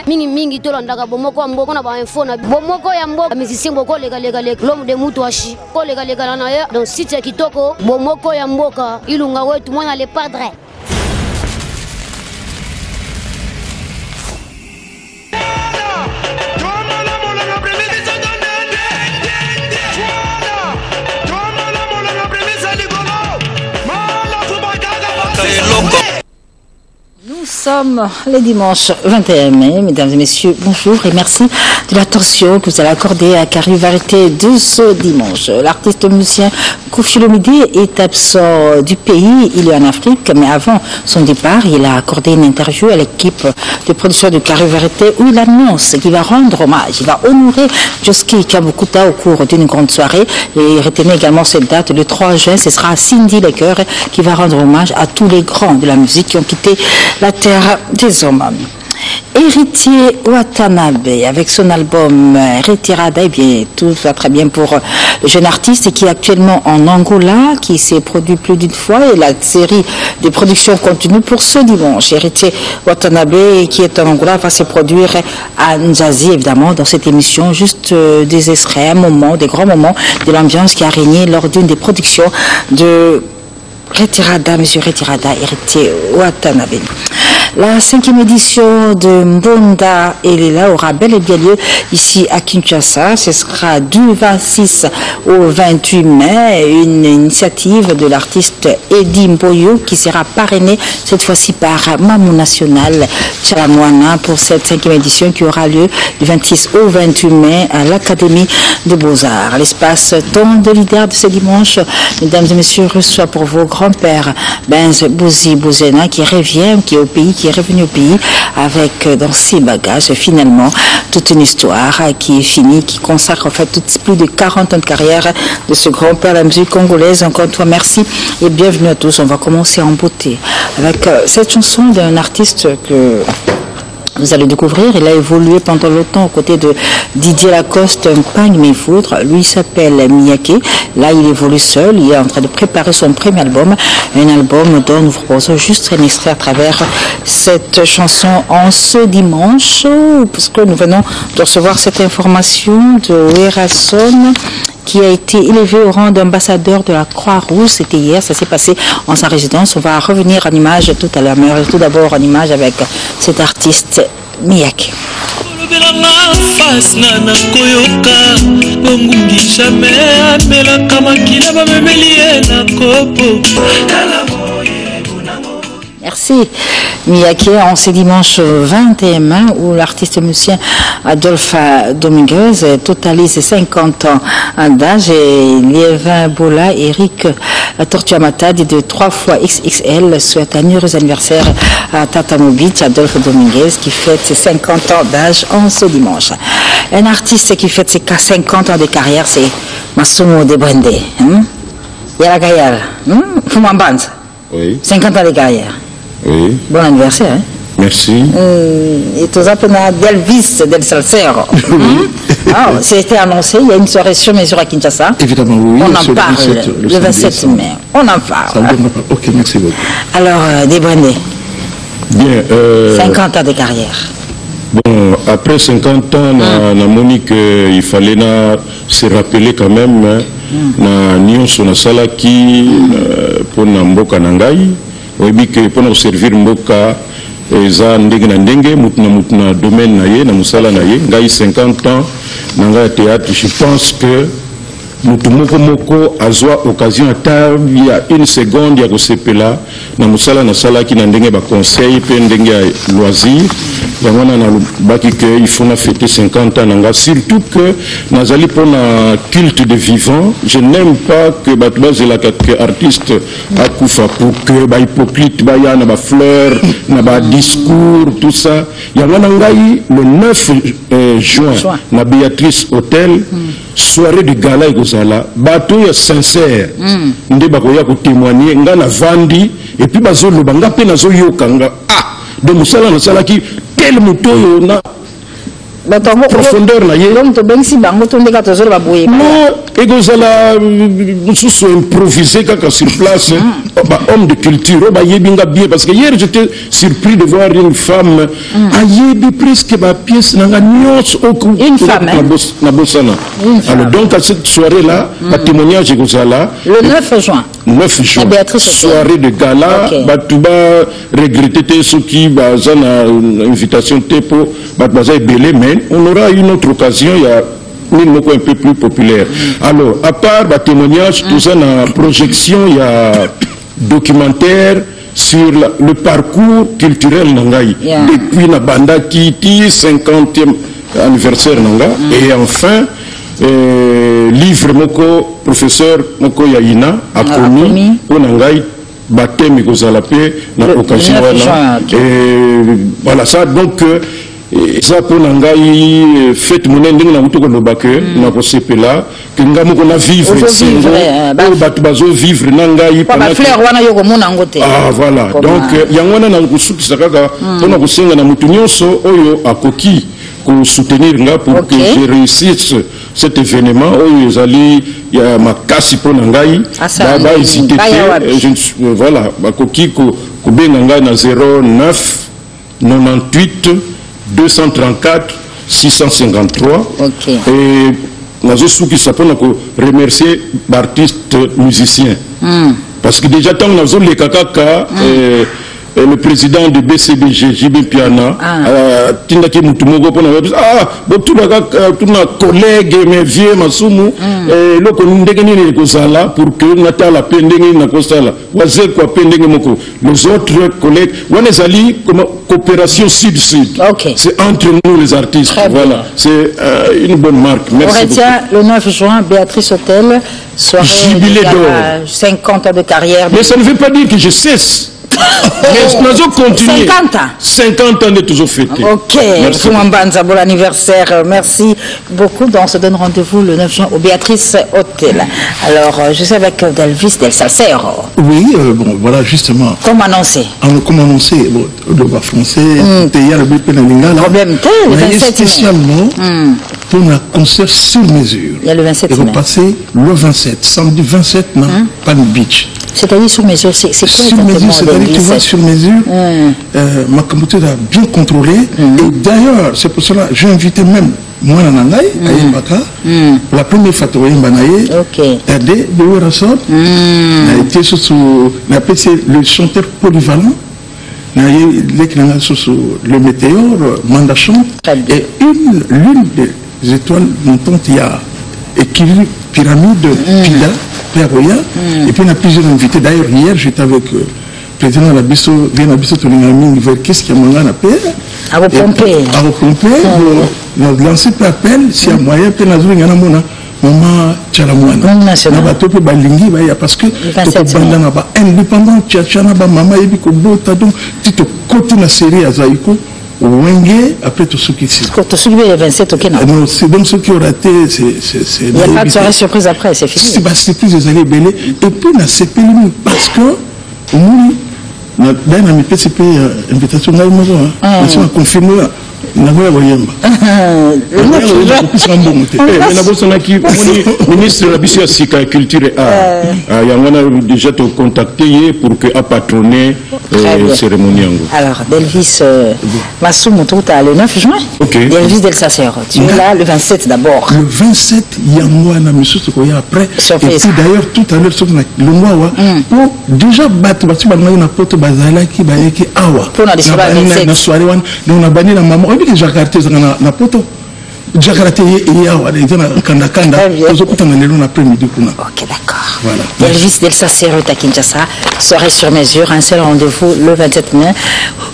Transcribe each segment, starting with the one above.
mingi mingi to landaka bomoko mboko na ba info na bomoko ya mboka musicien boko lega l'homme de Mutuashi ko lega na ya donc site kitoko bomoko ya mboka ilunga wetu mwana le padre. Nous sommes le dimanche 21 mai, mesdames et messieurs, bonjour et merci de l'attention que vous allez accorder à Carivarité de ce dimanche. L'artiste musicien Koffi Olomide est absent du pays, il est en Afrique, mais avant son départ, il a accordé une interview à l'équipe de production de Carivarité où il annonce qu'il va rendre hommage, il va honorer Josky Kabukuta au cours d'une grande soirée et retenez également cette date, le 3 juin, ce sera Cindy Lecoeur qui va rendre hommage à tous les grands de la musique qui ont quitté la terre des hommes. Héritier Watanabe avec son album Retirada, eh bien, tout va très bien pour le jeune artiste qui est actuellement en Angola, qui s'est produit plus d'une fois et la série de productions continue pour ce dimanche. Héritier Watanabe qui est en Angola va se produire à Nzazi évidemment dans cette émission, juste des extraits, un moment, des grands moments de l'ambiance qui a régné lors d'une des productions de Retirada, monsieur Retirada, Héritier Watanabe. La 5e édition de Mbonda Elela aura bel et bien lieu ici à Kinshasa. Ce sera du 26 au 28 mai. Une initiative de l'artiste Eddie Mboyo qui sera parrainée cette fois-ci par Mamou National Tchalamouana pour cette 5e édition qui aura lieu du 26 au 28 mai à l'Académie de Beaux-Arts. L'espace Temps de leader de ce dimanche, mesdames et messieurs, reçoit pour vos grands-pères Benz Bouzi Bouzena qui revient, qui est au pays, qui est revenu au pays avec dans ses bagages finalement toute une histoire qui est finie, qui consacre en fait plus de 40 ans de carrière de ce grand-père de la musique congolaise. Encore une fois, merci et bienvenue à tous. On va commencer en beauté avec cette chanson d'un artiste que vous allez découvrir. Il a évolué pendant longtemps aux côtés de Didier Lacoste, Pagne mes foudres. Lui il s'appelle Miyake. Là, il évolue seul. Il est en train de préparer son premier album. Un album dont nous vous proposons juste un extrait à travers cette chanson en ce dimanche. Parce que nous venons de recevoir cette information de Werason qui a été élevé au rang d'ambassadeur de la Croix-Rouge. C'était hier, ça s'est passé en sa résidence. On va revenir en image tout à l'heure, mais tout d'abord en image avec cet artiste Miyake. Merci Miyake. En ce dimanche 21 mai où l'artiste musicien Adolphe Dominguez totalise 50 ans d'âge et Liévin Bola, Eric Tortuamatadi de 3 fois XXL souhaite un heureux anniversaire à Tata Mobitch, Adolphe Dominguez qui fête ses 50 ans d'âge en ce dimanche. Un artiste qui fête ses 50 ans de carrière, c'est Massomo Debrende. Yala Gayal, Fumambans. Oui. 50 ans de carrière. Oui. Bon anniversaire. Hein? Merci. Et tout ça, Delvis del Salsero. C'était annoncé, il y a une soirée sur mesure à Kinshasa. Évidemment, oui. On en parle le 27 mai. On en parle. Ok, merci beaucoup. Alors, Debrendé. Bien. 50 ans de carrière. Bon, après 50 ans, on a monique il fallait se rappeler quand même na nyonso na salaki pour na mboka na ngai. Oui, que pour nous servir mboka eza ndenge na ndenge mutuna domaine na ye na musala na ye ngai 50 ans na ngai théâtre. Je pense que mutumoko moko azwa occasion ata il y a une seconde ya kosepela na musala na salaki na ndenge ba conseil pe ndenge ya loisir yango na baki que il faut na fêter 50 ans nanga, surtout que nazali pour na culte de vivant. Je n'aime pas que batbaze la artiste akufa pour que ba hypocrite ba ya na ba fleur na ba discours tout ça yango na ngai le 9 juin na Béatrice Hôtel soirée de gala ekozala bato ya sincère nde bakoya ko témoigner nga na vandi et puis bazoloba nga pe nazoyoka nga de musala na salaki tel moto yo na profondeur na ye donc to bengsi bango to ndeka to zo ba boye non ekozala mususu improvisé kaka sur place homme de culture ba yebinga bien parce que hier j'étais surpris de voir une femme ayebi presque ba pièce nanga nyos une femme na bosana alors donc à cette soirée là ba témoignage ekozala le 9 juin 9 juin soirée de gala batuba regretter ceux qui baza na invitation tepo baza belé mais on aura une autre occasion il y a un peu plus populaire. Alors, à part le témoignage, tout ça, dans la projection, il y a documentaire sur le parcours culturel Nangaï. Depuis la banda Kiti, 50e anniversaire Nanga. Et enfin, livre Moko, professeur Moko Yaina, a commis au Nangaï, baptême et Gozalapé, dans l'occasion. Et voilà ça. Donc, ça pour Nangaï fait mon ending na muto kono baké na ko sepela que ngamo ko na vivre ici o batu bazo vivre Nangaï pa fleur wana yoko mona ngote ah voilà donc yangwana na kusuki sakaka tona kusenga na mutu nyonso oyo akoki ko soutenir nga pour que je réussisse cet événement oyo ezali ya makasi pour Nangaï ba hésiter voilà bakoki ko benga nga na 09 98 234 653 et nous avons remercier l'artiste musicien parce que déjà tant nous avons les kakaka le président de BCBG JB Piana tindaki mutumogo pona tous nos collègues mes vieux masumu loko ndenge nini kozala pour que natala pendenge na kosala waze kwa pendenge moko les autres collègues wanezali comme coopération sud-sud c'est entre nous les artistes voilà c'est une bonne marque merci on retient le 9 juin Béatrice Hôtel soirée jubilé d'or 50 ans de carrière mais ça ne veut pas dire que je cesse. Mais nous allons continuer. 50 ans de toujours fêté. Ok, merci. Bon anniversaire. Merci beaucoup. Donc, on se donne rendez-vous le 9 juin au Béatrice Hôtel. Alors, je suis avec Delvis Del Salsero. Oui, bon, voilà, justement. Comme annoncé. Comme annoncé, bon, le droit français, il y a le BP Nalinga. Problème tel, le 27 spécialement pour un concert sur mesure. Il y a le 27 mai. Il va passer le 27, samedi 27, Palm Beach. C'est-à-dire sur mesure, c'est quoi sur mesure, c'est-à-dire tu vois sur mesure, ma communauté a bien contrôlé. Et d'ailleurs, c'est pour cela que j'ai invité même moi Nangaï, Kayembaka, la première fois que j'ai aidé de Werasot, a été sous le chanteur polyvalent, le météore, Mandachon, et l'une des étoiles montantes, il y a équilibre pyramide Pila. Et puis on a plusieurs invités. D'ailleurs, hier, j'étais avec le président de la Bisso, qu'est-ce qu'il y a moyen à paix à repomper. À repomper. On a lancé un appel, s'il y a moyen, puis on a joué un maman Tchalamouana. Parce que indépendant, Tchana, maman, et puis tu te côté la série à Zaïko. Après tout ce qui s'est passé. Le 27 au Kenya. C'est donc ce qui ont raté. Il n'y a pas de soirée surprise après, c'est fini. C'est surprise des années belées. Et puis, on a CP parce que nous, on a mis PCP invitation à la maison. On a confirmé. Ministre de la Sika Culture et Art, on a déjà contacté pour que a patronné la cérémonie. Alors, Delvis Massoum, tout à le 9 juin. Delvis Del Salsero. Tu es là le 27 d'abord. Le 27, il y a moi, après. Et puis d'ailleurs, tout à l'heure, le mois, pour déjà battre, on a porté Bazala qui va y avoir. Pour la soirée, on a banni la maman. On dit que Jakarta na poto Jakarta et yawa kanda kanda tozokuta na lelo na après-midi kuna. OK, d'accord. Voilà. Delvis Del Salsero à Kinshasa, soirée sur mesure, un seul rendez-vous le 27 mai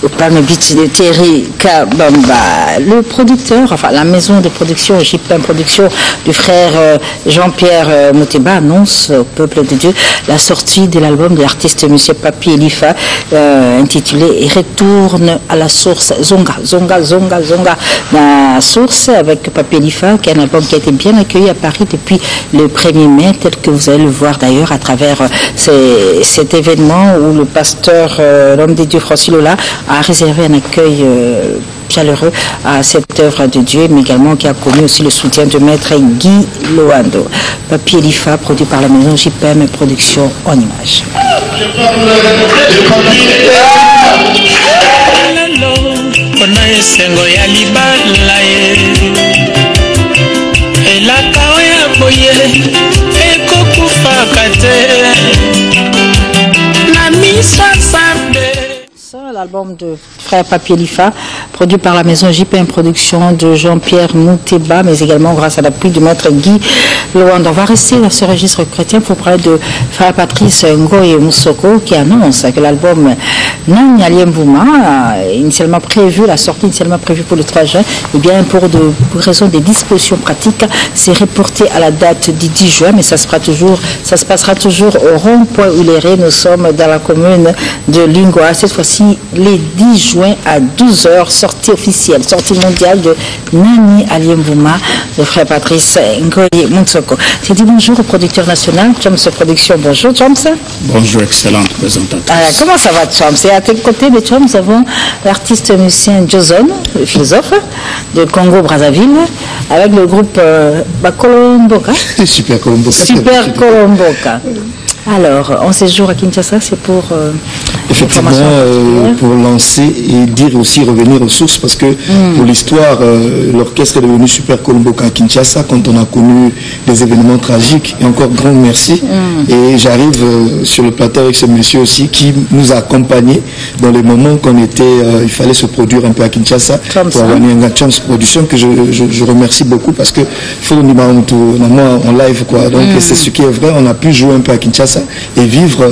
au Palm Beach de Thierry Kabamba. Le producteur, enfin la maison de production JPM Production du frère Jean-Pierre Moteba annonce au peuple de Dieu la sortie de l'album de l'artiste monsieur Papi Elifa intitulé Retourne à la source. Zonga la source avec Papi Elifa, qui est un album qui a été bien accueilli à Paris depuis le 1er mai, tel que vous allez le voir d'ailleurs à travers cet événement où le pasteur, l'homme de Dieu Francis Lola, a réservé un accueil chaleureux à cette œuvre de Dieu, mais également qui a connu aussi le soutien de maître Guy Loando. Papier Lifa, produit par la maison JPM Production en images. L'album de Frère Papier Lifa, produit par la maison JPM Production de Jean-Pierre Mouteba, mais également grâce à l'appui du maître Guy Loand. On va rester dans ce registre chrétien pour parler de Frère Patrice Ngoye Moussoko qui annonce que l'album Nani Aliembouma, initialement prévu, la sortie initialement prévue pour le 3 juin, et bien pour raison des dispositions pratiques, c'est reporté à la date du 10 juin, mais ça se passera toujours au rond-point Uléré. Nous sommes dans la commune de Lingua. Cette fois-ci, les 10 juin à 12h, sortie officielle, sortie mondiale de Nani Aliembouma, de Frère Patrice Ngoye Moussoko. J'ai dit bonjour au producteur national, Chams Production. Bonjour, Chams. Bonjour, excellente présentatrice. Comment ça va, Chams? Et à tes côtés de Chams, nous avons l'artiste musicien Joson, le philosophe de Congo-Brazzaville, avec le groupe Colomboka. Super Colomboka. Super Colomboka. Alors, en séjour à Kinshasa, c'est pour... effectivement, pour lancer et dire aussi, revenir aux sources, parce que pour l'histoire, l'orchestre est devenu Super Colomboka à Kinshasa quand on a connu des événements tragiques. Et encore grand merci. Et j'arrive sur le plateau avec ce monsieur aussi qui nous a accompagnés dans les moments qu'on était, il fallait se produire un peu à Kinshasa pour avoir une Chams Production que je remercie beaucoup parce que il faut nous dire en live quoi. Donc c'est ce qui est vrai, on a pu jouer un peu à Kinshasa et vivre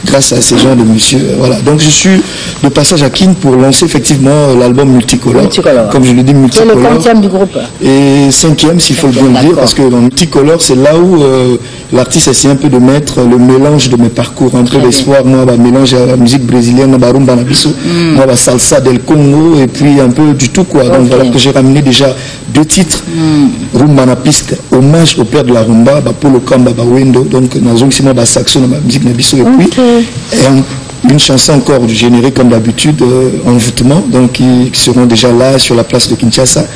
grâce à ces gens de monsieur. Voilà. Donc je suis de passage à Kin pour lancer effectivement l'album Multicolore. Comme je le dis, Multicolore. C'est le 40e du groupe. Et 5e, s'il faut bien le dire, parce que dans Multicolore, c'est là où l'artiste essaie un peu de mettre le mélange de mes parcours, entre l'espoir, moi, mélange à la musique brésilienne, rumba nabiso, moi, salsa del Congo, et puis un peu du tout quoi. Donc voilà que j'ai ramené déjà 2 titres, rumba na piste, hommage au père de la rumba, Polo Kamba, Wendo, donc dans saxo, dans la musique nabiso, et puis une chanson encore du générique comme d'habitude, envoûtement, donc qui seront déjà là sur la place de Kinshasa.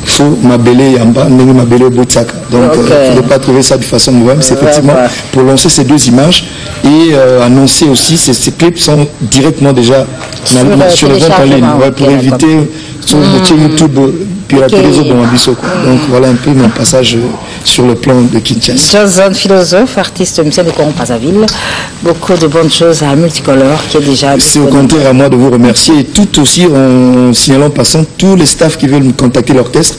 Faut m'abeler Yamba, m'abeler Botsaka. Donc il ne faut pas trouver ça de façon nouvelle. C'est effectivement pour lancer ces 2 images et annoncer aussi ces clips sont directement déjà sur le vente en ligne pour éviter sur YouTube pirater les autres dans Abisso. Donc voilà un peu mon passage sur le plan de Kinshasa. Joson, philosophe, artiste musicien de Congo-Brazzaville, beaucoup de bonnes choses à Multicolore qui est déjà... C'est au contraire à moi de vous remercier et tout aussi en signalant passant tous les staffs qui veulent contacter l'orchestre,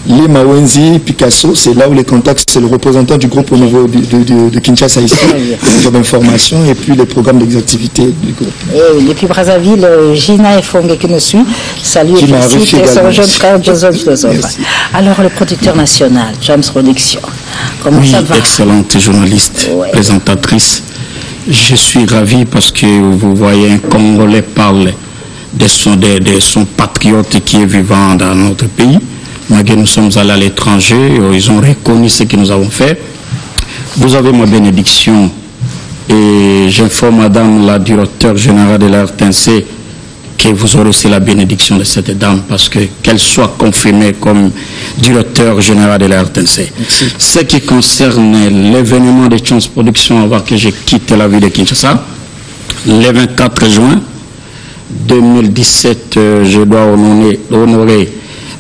les Mawenzi, Picasso, c'est là où les contacts, c'est le représentant du groupe au niveau de Kinshasa ici, les job d'information et puis les programmes d'activité du groupe. Et depuis Brazzaville, Gina Efongue qui nous suit, salut et félicite son jeune frère Joson, philosophe. Merci. Alors le producteur national, Chams Production, comment ça va? Excellente journaliste, présentatrice. Je suis ravi parce que vous voyez un Congolais parler de son patriote qui est vivant dans notre pays. Malgré nous sommes allés à l'étranger, ils ont reconnu ce que nous avons fait. Vous avez ma bénédiction et j'informe Madame la directeur générale de la RTNC que vous aurez aussi la bénédiction de cette dame parce que qu'elle soit confirmée comme directeur général de la RTNC. Ce qui concerne l'événement de Chams Production avant que je quitte la ville de Kinshasa, le 24 juin 2017, je dois honorer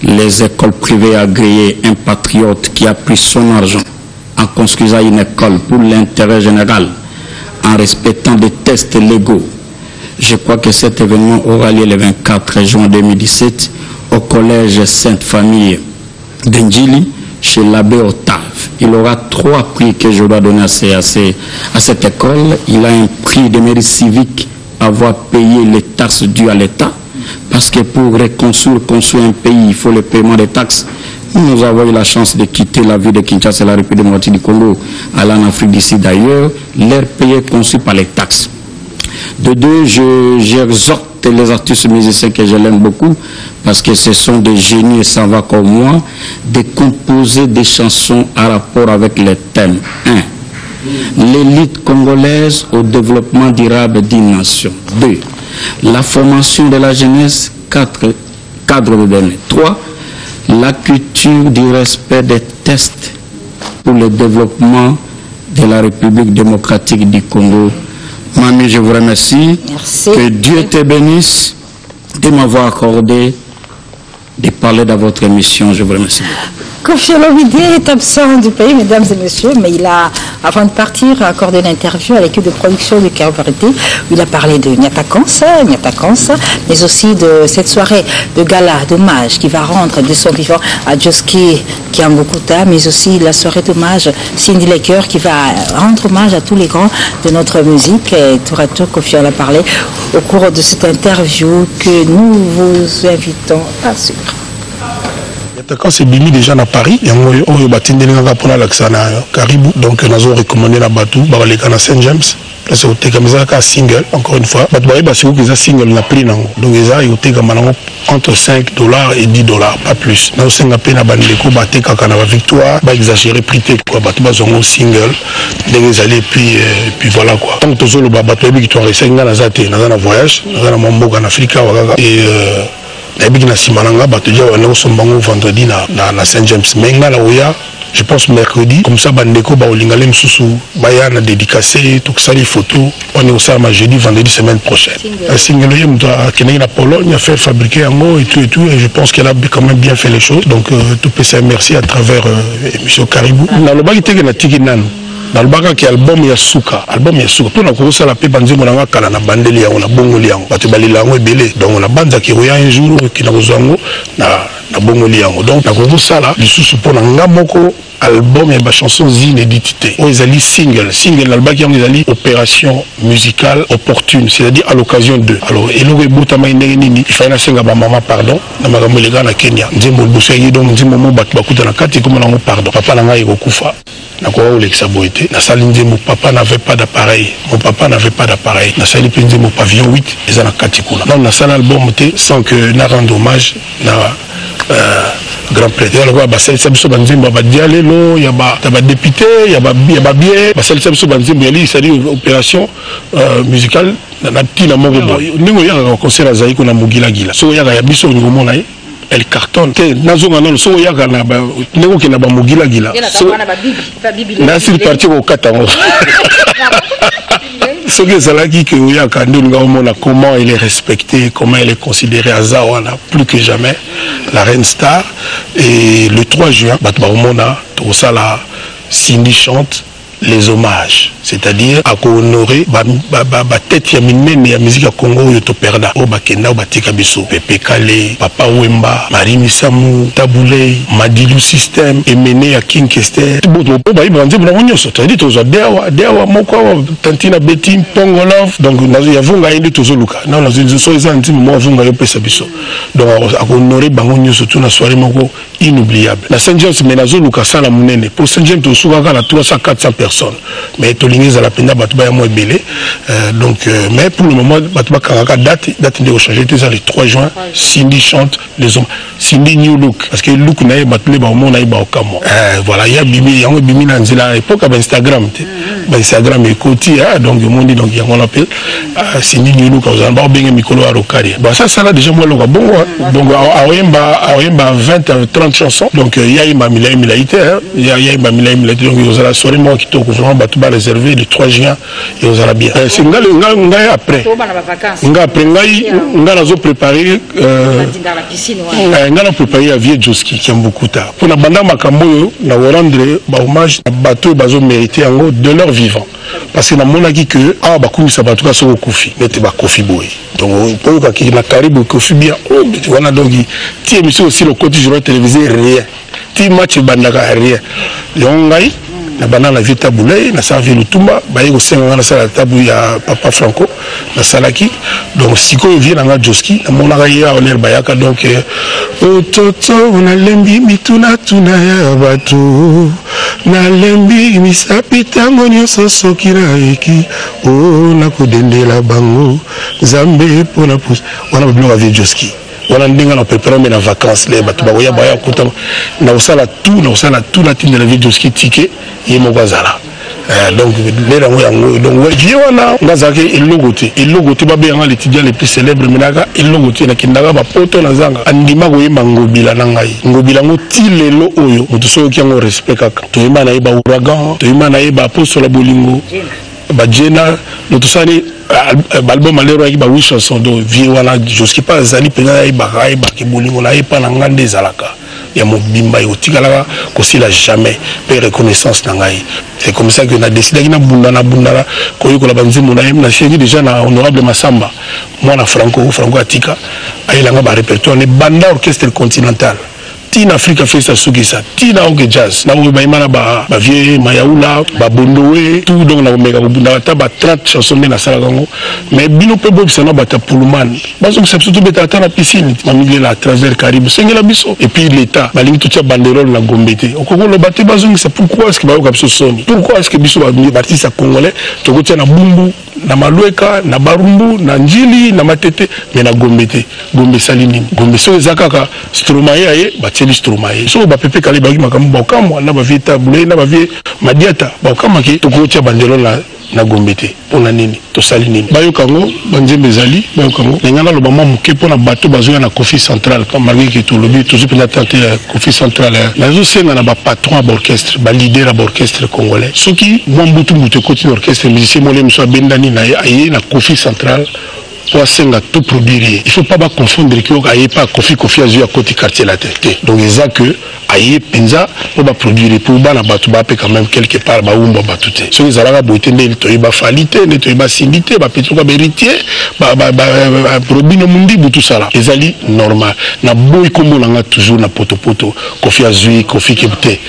les écoles privées agréées, un patriote qui a pris son argent en construisant une école pour l'intérêt général, en respectant des tests légaux. Je crois que cet événement aura lieu le 24 juin 2017 au collège Sainte-Famille d'Ndjili, chez l'abbé Octave. Il aura 3 prix que je dois donner à cette école. Il a un prix de mérite civique, avoir payé les taxes dues à l'État, parce que pour construire un pays, il faut le paiement des taxes. Nous avons eu la chance de quitter la ville de Kinshasa et la République démocratique du Congo, aller en Afrique d'ici d'ailleurs, leur pays est conçu par les taxes. De 2, j'exhorte les artistes musiciens que je l'aime beaucoup, parce que ce sont des génies et ça va comme moi, de composer des chansons à rapport avec les thèmes. 1. l'élite congolaise au développement durable d'une nation. 2. La formation de la jeunesse, cadre de données. 3. La culture du respect des tests pour le développement de la République démocratique du Congo. Mamie, je vous remercie. Merci. Que Dieu te bénisse de m'avoir accordé de parler dans votre émission. Je vous remercie. Koffi Olomide est absent du pays, mesdames et messieurs, mais il a, avant de partir, accordé une interview à l'équipe de production de Carverité, où il a parlé de Nyatakansa, mais aussi de cette soirée de gala, d'hommage, qui va rendre de son vivant à Joski Kiambokuta, mais aussi la soirée d'hommage Cindy Laker, qui va rendre hommage à tous les grands de notre musique. Et tour à tour, Koffi en a parlé au cours de cette interview que nous vous invitons à suivre. Quand c'est Bimi déjà à Paris, il y a un bâtiment pour la Caribou, donc nous avons recommandé la Batou, à Saint James. C'est au Tégamisa un single, encore une fois. C'est un single na prix donc ils ont entre $5 et $10, pas plus. Nous avons un peu na bandeko bateka kana victoire, ba exagérer prix quoi, batu bazongo single, des allées puis voilà quoi. Donc tous le bateau qui sont restés na zate, na voyage, na mamboka en Afrique et vendredi na Saint James. Mais je pense mercredi, comme ça, bandeko ba olingale msusu baya na dédicacé tout ça les photos. On est au sama jeudi, vendredi semaine prochaine. Un single qui est na Pologne a fait fabriquer un mot et tout et je pense qu'elle a quand même bien fait les choses. Donc tout peut se merci à travers émission Caribou. Na loba kiteke na tiki nanu. Dans le bagage qui album ya suka pour na kosa la pe banzi monanga kala na bandeli ya na bongoli yango batu balila yango ebele donc on a banza ki roya un jour qui na kozango na bongoli yango donc na kosa la lisusu pour na ngamoko album et chanson inédité o ezali single l'album qui ezali opération musicale opportune, c'est-à-dire à l'occasion de alors eloko ebutama ndenge nini ifana senga ba mama pardon na makambo lega na Kenya nzembo busengi donc nzembo mo batu bakuta na kati comme na pardon papa na ngai kokufa na kwa Olexaboité na salinde mon papa n'avait pas d'appareil na sali penze mon pavillon 8 ezana kati kuna donc na sal album sans que na rendre hommage na grand prêtre alors ba sali sabiso banzimba ba dialelo ya ba député ya ba bien ba sali sabiso banzimba ali c'est opération musicale na tina moko ndingo ya concert azali kuna mugila so ya biso ngomona elle cartonne nazonga non so yaka na ba ndeko ke na ba mugila na sur parti au katango ce que zalaki que yaka ndinga omona comment elle est respectée, comment elle est considérée à Zawana plus que jamais la reine star. Et le 3 juin batba omona to sala Cindy chante les hommages, c'est-à-dire à honorer ba tête ya minene ya musique ya Congo yo to perda o bakenda o batika biso Pepe Kale, Papa Wemba, Marie Misamu, Taboulé, Madilu System, Emene ya King Kester. Boto ba ibanze buna onyoso, c'est-à-dire to zo dewa moko tantina Betty Pongo Love, donc nazo ya vunga indi to zo luka. Non nazo so ezanti mo vunga yo pesa biso. Donc à honorer bango nyoso tuna soirée moko inoubliable. Na Saint James menazo luka sala munene. Pour Saint James to suka kana 300-400 personnes. Mais Tolingis à la peine batba moins belé donc mais pour le moment batba kanga date de changer c'est le 3 juin Cindy chante les hommes Cindy new look parce que look na batle ba mon na ba okamo voilà ya bimi yango bimi na nzela époque ba Instagram Instagram et côté donc le monde donc yango on appelle Cindy new look aux ba benga mikolo arokari bon ça là déjà moi loka bon awemba 20 à 30 chansons donc ya ima milaité ya ima milaité donc ils ont la soirée moi qui vraiment batba réservé le 3 juin et aux Arabiens c'est ngai après ngai nazo préparer ngai préparer à Vieux Joski qui aime beaucoup tard pour na banda makambo na rendre ba hommage à bateau bazo mérité en de leur vivant parce que na monaki que bakumisa batuka so kofi mete ba kofi boy donc pour que na Caribou kofi bien voilà donc ti émission aussi le côté journal télévisé rien ti match bandaka rien ngai na banana vita boulay na servi le tumba baye ko senga na sala tabu ya papa Franco na salaki donc siko vient na Joski na mona ya oler bayaka donc ototo na lembi mituna tuna ya batu na lembi misapita ngonyo sosoki na eki o na kodendela bango zambe pona pus wana blo Vieux Joski on a ndinga préparé mes vacances les batu bakoya baya kuta na osala tout la tine de la Vieux Joski ticket et mo bazala Donc vieux wana ngazaki elogote babenga l'étudiant le plus célèbre menaka elogote na kindaka ba poto na zanga andima koyemba ngobila na ngai ngobila ngo tilelo oyo moto soki yango respect kaka toyemba na yeba ouragan toyemba na yeba apostola bolingo ba jena moto sani album alero yaki ba 8 chansons do vieux wana jusqu'à pas zali pena yeba ki bolingo na yepa na ngande zalaka ya mobimba yotikalaka kosila jamais pe reconnaissance na ngai. C'est comme ça que na décidé na bundana koyokola banzimu na yem na chéri déjà na honorable Massamba moi na Franco Atika ayelanga ba répertoire ne banda orchestre continental Tina Africa Festa Sugisa, Tina Oge Jazz, na Obaimana ba vie Mayaoula, ba Bondowe, tout donc na Omega Bundata, ba 30 chansons na Salagango, mais bino pe bob sana ba Tapuluman. Bazo c'est surtout beta na piscine, mamile la travers Caribe, sengela biso et puis l'état, ba lingi tout banderole na Gombete. Okoko lo baté bazo c'est pourquoi est-ce que ba kapso soni? Pourquoi est-ce que biso ba artiste congolais to kotia na Bumbu, na Malueka, na Barumbu, na Njili, na Matete, mais na Gombete, Gombe Salini, Gombe so zakaka Stromae ba Stromae so ba pepe kale ba makambo ba kamwa na ba vita bule na ba vie madiata ba kamaki to ko tia bandelo na Gombete pona nini to sali nini ba yokango banzembe zali ba yokango ngana lo mama muke pona bato bazoya na Kofi Central comme malgré que tout le but toujours peut tenter Kofi Central na zo senga na ba patron ba orchestre ba leader ba orchestre congolais soki mwambutu mutu côté orchestre musicien molé mso bendani na aye na Kofi Central pour senga tout produire. Il faut pas confondre que aye pas Kofi Azu à côté quartier la tête. Donc ils a que aye penza pour produire pour ba na batu ba quand même quelque part ba umba ba tout. So ils ala ba boitende to ba falite, ne to ba sindité, ba petro ba héritier, ba probino mundi tout ça là. Les ali normal. Na boy kombo nga toujours na poto Kofi Azu, Kofi Kepte.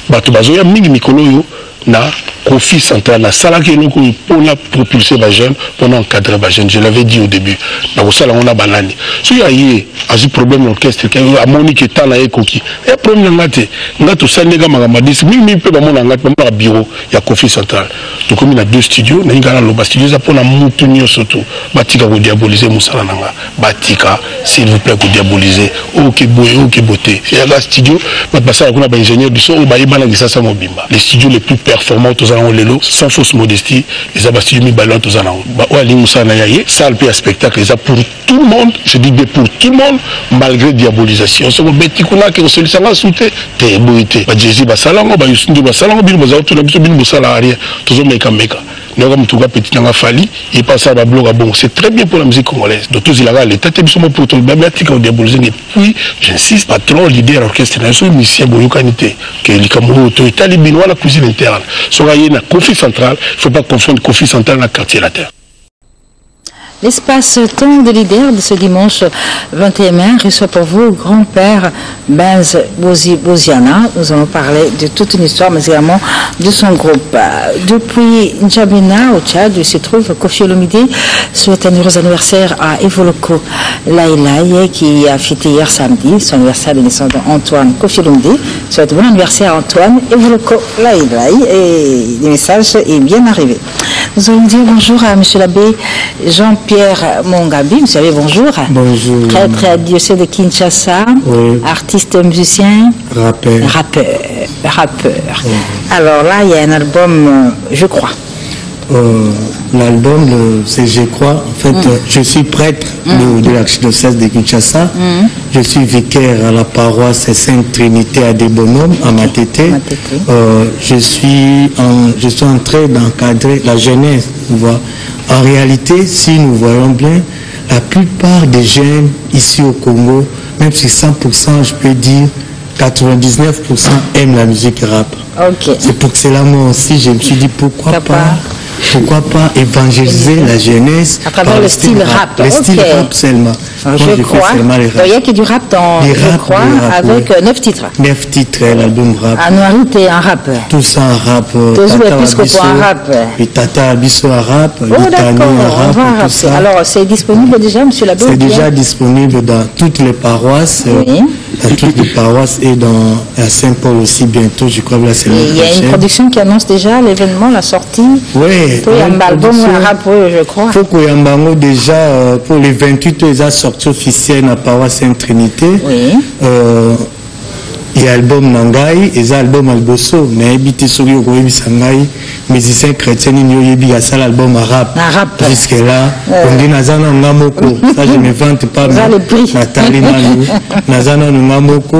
Batu bazoya mingi mikolo yo na Kofi Central na salaki eloko pour la propulser les jeunes pour encadrer les jeunes. Je l'avais dit au début na kosala on a banani so ya yé azu problème l'orchestre que Monique ta na ekoki ya problème ngate ngato sanega makamadi mingi pe ba mona ngate ba bureau ya Kofi Central to comme na deux studios na ngala lo ba studios za pona mutu nyo surtout batika ko diaboliser musala nanga batika s'il vous plaît ko diaboliser OK boy OK beauté ya la studio ba basala kuna ba ingénieur biso o ba yebana ngisasa mobimba les studios les plus performants lelo sans fausse modestie les abastis mi ballon tous en ba wali musana yaye salle pe spectacle les pour tout le monde je dis bien pour tout le monde malgré diabolisation so beti kuna ke solution la soute te boité ba Jésus ba salango ba yusundi ba salango bino ba zautu na biso bino musala aria tozo meka Nous avons tout petit dans Fali, il passe à la blog. Bon, c'est très bien pour la musique congolaise. Donc, tous les gars, l'état est bien pour tout le monde. Et puis, j'insiste, patron, leader, orchestre, musicien, boyokanité, que les Camerounais, l'État, les Binois, la cuisine interne. Sur la Kofi Central, il ne faut pas confondre Kofi Central avec quartier la terre. L'espace temps de leader de ce dimanche 21 mai reçoit pour vous grand-père Benz Boziana. Nous allons parler de toute une histoire, mais également de son groupe. Depuis N'Djamena, au Tchad, où se trouve Koffi Olomide, souhaite un heureux anniversaire à Evoloko Laïlaï, qui a fêté hier samedi son anniversaire de naissance d'Antoine Koffi Olomide. Souhaite bon anniversaire à Antoine Evoloko Laïlaï, et le message est bien arrivé. Nous allons dire bonjour à M. l'abbé Jean-Pierre Mongabi. Monsieur l'abbé, bonjour. Bonjour. Prêtre à diocèse de Kinshasa, oui. Artiste, musicien, rappeur. Oui. Alors là, il y a un album, je crois. L'album, c'est Je crois. En fait, je suis prêtre de l'archidiocèse de Kinshasa. Je suis vicaire à la paroisse Sainte Trinité à Debonome, à Matete. Je suis en train d'encadrer la jeunesse. En réalité, si nous voyons bien, la plupart des jeunes ici au Congo, même si 100%, je peux dire, 99% aiment la musique rap. Okay. C'est pour cela, moi aussi, je me suis dit, pourquoi pas évangéliser la jeunesse à travers le style rap. Le style rap seulement. Je crois. Il y a que du rap dans Je crois, avec 9 titres. 9 titres, l'album rap. Anouari, t'es un rappeur. Tout ça en rap. Tata Abisso en rap. Et Tata Abisso en rap. Oh d'accord, tout ça. Alors c'est disponible déjà, monsieur l'abbé? C'est déjà disponible dans toutes les paroisses. Oui. Dans toutes les paroisses et à Saint-Paul aussi bientôt, je crois que là c'est il y a une production qui annonce déjà l'événement, la sortie. Oui. Il y a un album ou un rap, je crois. Faut qu'il y ait un bango déjà pour les 28 ans, ils ont sorti officiel dans la paroisse Sainte-Trinité. Oui. Il y a l'album Nangai et l'album Albosso. Mais habité sur le Sangai, musicien chrétien il y a ça l'album arabe jusque là on dit nazana ngamoko ça je me vante pas Nathalie Nanou nazana ngamoko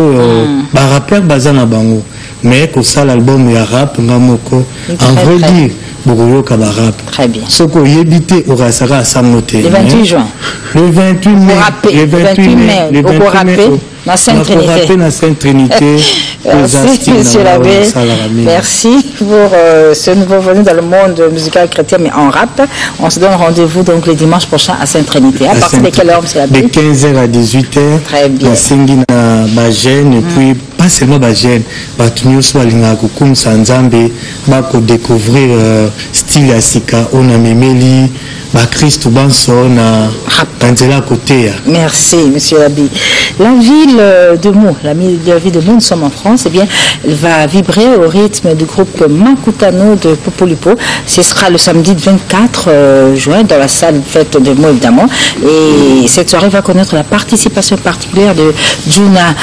ba rappeur bazana bango mais que ça l'album arabe ngamoko en vrai dire Bourgoyo Kabarap. Très bien. Ce qu'on y habité au Rassara à Samoté. Le 28 juin. Le 28 mai. Le 28 mai. Le 28 mai. La Sainte Trinité. La Sainte Trinité. Merci, monsieur l'abbé. Merci pour ce nouveau venu dans le monde musical chrétien, mais en rap. On se donne rendez-vous donc le dimanche prochain à Sainte Trinité. À partir de quelle heure, monsieur l'abbé? De 15h à 18h. Très bien. La Sengina Bagène, et puis pas seulement Bagène, Batunio Swalinga Kukum Sanzambe, Bako découvrir style Asika, on a Memeli, Christ Banson, Tanzela côté. Merci, monsieur l'abbé. La ville de Meaux, la ville de Meaux, nous sommes en France, eh bien, elle va vibrer au rythme du groupe Makutano de Popolipo. Ce sera le samedi 24 juin dans la salle fête de Meaux, évidemment. Et cette soirée va connaître la participation particulière de Juna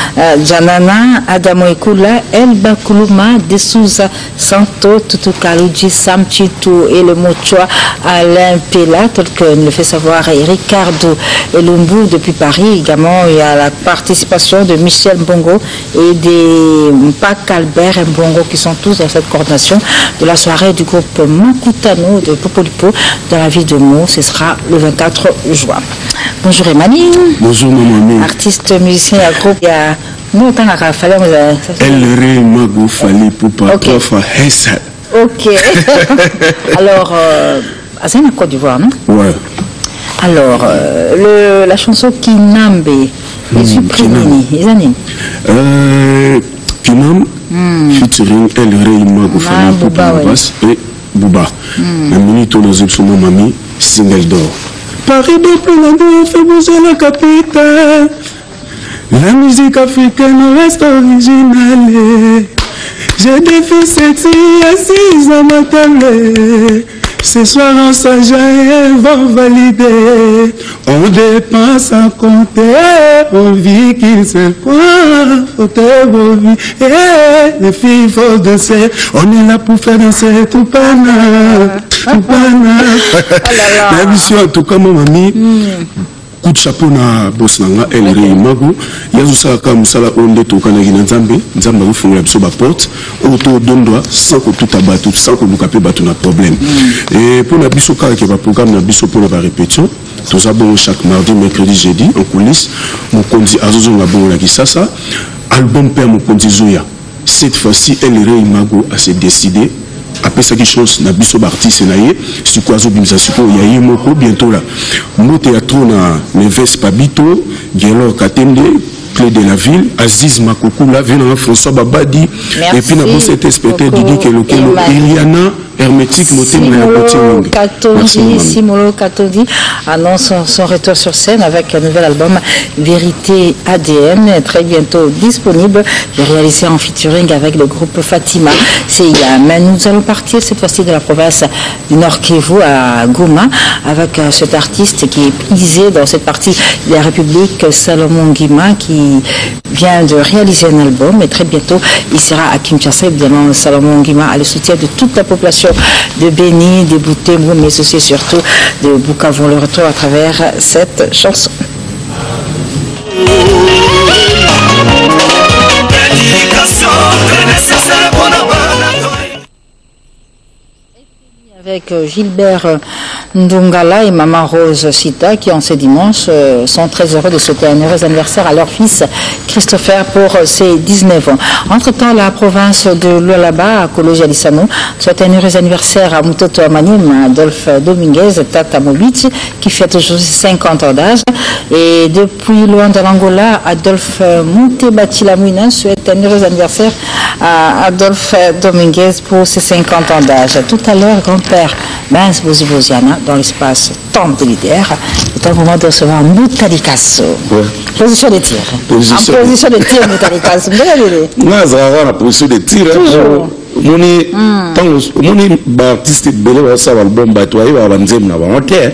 Janana, Adamo Ekula, Elba Kuluma, Desouza, Santo, Tutukaluji, Sam Chitu et le Mochoa Alain Pela, tel que nous le fait savoir Ricardo Elumbu depuis Paris. Également, il y a la participation de Michel Mbongo et des Pac Albert Mbongo qui sont tous dans cette coordination de la soirée du groupe Makutano de Popolipo dans la ville de Meaux. Ce sera le 24 juin. Bonjour Emmanuel. Bonjour maman. Artiste, musicien, à groupe. Il y a nous autant à Rafale. Elle Mago Fali pour pas Ok. Alors, c'est en Côte d'Ivoire, non? Ouais. Alors, la chanson Kinambe, les supprimés, les années. Kinam, featuring El Rey Mago Fali pour pas et Bouba. La minute on a zéro son mamie, single d'or. Paris de Pénado fait bouger la capitale. La musique africaine reste originale. J'ai des filles sexy assises à ma table. Ce soir en s'agit, elles vont valider. On dépense à compter, on vit qu'ils se croient. Faut vos vies, les filles faut danser. On est là pour faire danser tout pana. Tout pana. La mission en tout cas, mon ami. Coup de chapeau na boss nanga El Rey Mago yazo sala ka musala onde to kana gina nzambe nzambe ufunga biso ba porte auto dondwa sans que tout abatu sans que lukape batu na problème et pour na biso ka ke ba programme na biso pour la répétition tout ça bon chaque mardi mercredi jeudi en coulisses mon konzi azozo na bon la kisasa album père mon konzi zoya cette fois-ci El Rey Mago a se décidé après ça qui chose na biso artiste naie si quoi zo bimza siko ya yemoko bientôt là mo théâtre na Neves Pabito Gelo Katende clé de la ville Aziz Makoko la ville François Babadi et puis na cette spectacle Didi Kelokelo Iliana hermétique Simolo Katondi annonce son retour sur scène avec un nouvel album Vérité ADN très bientôt disponible, réalisé en featuring avec le groupe Fatima. Mais nous allons partir cette fois-ci de la province du Nord Kivu à Goma avec cet artiste qui est prisé dans cette partie de la République, Salomon Ngima, qui vient de réaliser un album et très bientôt il sera à Kinshasa. Évidemment, Salomon Ngima a le soutien de toute la population de Béni, de Butembo, mais aussi surtout de Bukavu. On le retrouve à travers cette chanson. Avec Gilbert Ndongala et Maman Rose Sita qui en ce dimanche sont très heureux de souhaiter un heureux anniversaire à leur fils Christopher pour ses 19 ans. Entre-temps, la province de Lualaba à Koloji Alisano souhaite un heureux anniversaire à Mutoto Amanim, Adolphe Dominguez, Tata Mobic qui fête aujourd'hui 50 ans d'âge. Et depuis loin de l'Angola, Adolphe Moutebatilamouina souhaite un heureux anniversaire à Adolphe Dominguez pour ses 50 ans d'âge. Tout à l'heure, grand-père Benz Boziboziana dans l'espace temps de l'IDR. C'est un moment de recevoir Moutalikasso. Position de tir. En position de tir, Moutalikasso. Moi, ça va la position de tir. moni artiste belé wa sa album ba to ayi ba nzem na ba ote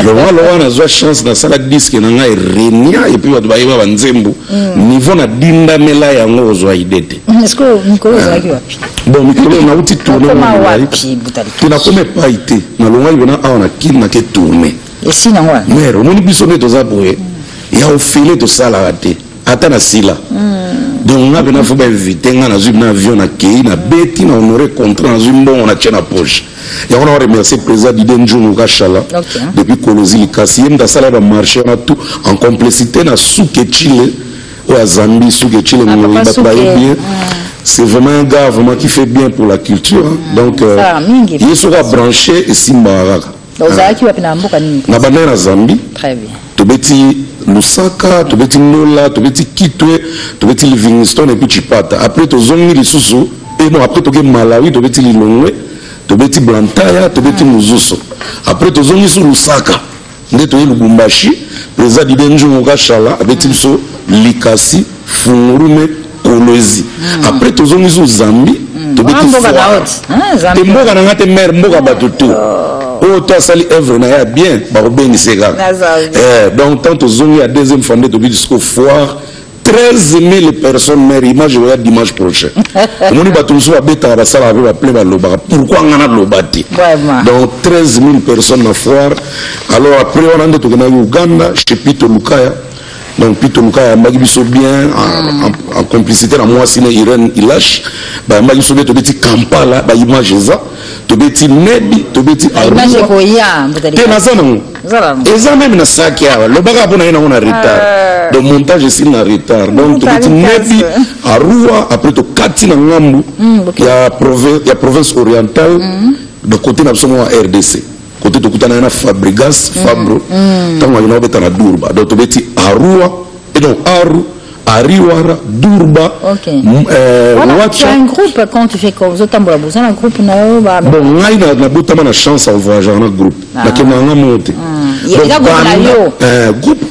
lo wana zo chance na sala disque na ngai renia et puis ba ba nzembu niveau na dinda mela ya ngo zo idete est-ce que Nicolas zaki wapi bon Nicolas na uti tourner na comme pas été na lo ngai bona awana kin na ke tourner et si na ngwa mais moni biso ne to za boye ya au filer to sala raté ata na sila donc on a bien fait inviter on a un avion na kei na beti na honoré contrat dans une bon on a tient na poche et on a remercié le président Didenjo Mukashala depuis Kolozi Likasi dans sala ba marché on a tout en complicité na souke Chile ou à Zambie souke Chile bien c'est vraiment un gars vraiment qui fait bien pour la culture donc il sera branché et Simbaraka Ozaki wa pina mboka nini na bana na Zambie très bien tobeti Lusaka, tobeti Nola, tobeti Kitwe, tobeti Livingston et puis Chipata. Après tozongi lisusu et non après toke Malawi, tobeti Lilongwe, tobeti Blantyre, tobeti Muzuso. Après tozongi sur Lusaka, nde toye Lubumbashi, président Didenjo Mukashala, abeti biso Likasi, Fungurume, Kolozi. Après tozongi sur Zambie, tobeti Foire. Temboka na ngate mer mboka batutu. Oh, toi, sali œuvre n'a bien, Barobeni Sega. Donc, tant aux zones, il y a deuxième fondé de jusqu'au foire, 13 000 personnes, mais image, je vais dimanche prochain. On dit, batumso, abeta, basala, avec la plaie, pourquoi on a l'obati? Donc, 13 000 personnes à foire. Alors, après, on a dit, on a Uganda, chez Pito Lukaya. Donc, Pito Lukaya, Magibiso bien, en complicité, la moi, sinon, Irène, Ilash, Magibiso bien, tu dis, Kampala, image, ça. Tobeti nebi tobeti arua te nazana eza même na saki awa lobaka pona ina on a retard donc montage ici na retard donc tobeti nebi arua après to kati na ngambu ya province orientale de côté na bisomo RDC côté to kutana na Fabregas Fabro tango ina obeta na Durba donc tobeti arua et donc aru Ariwara, Durba, voilà, tu as un groupe quand tu fais comme vous êtes un groupe bon, on a chance à voyager dans un groupe. Il y a un groupe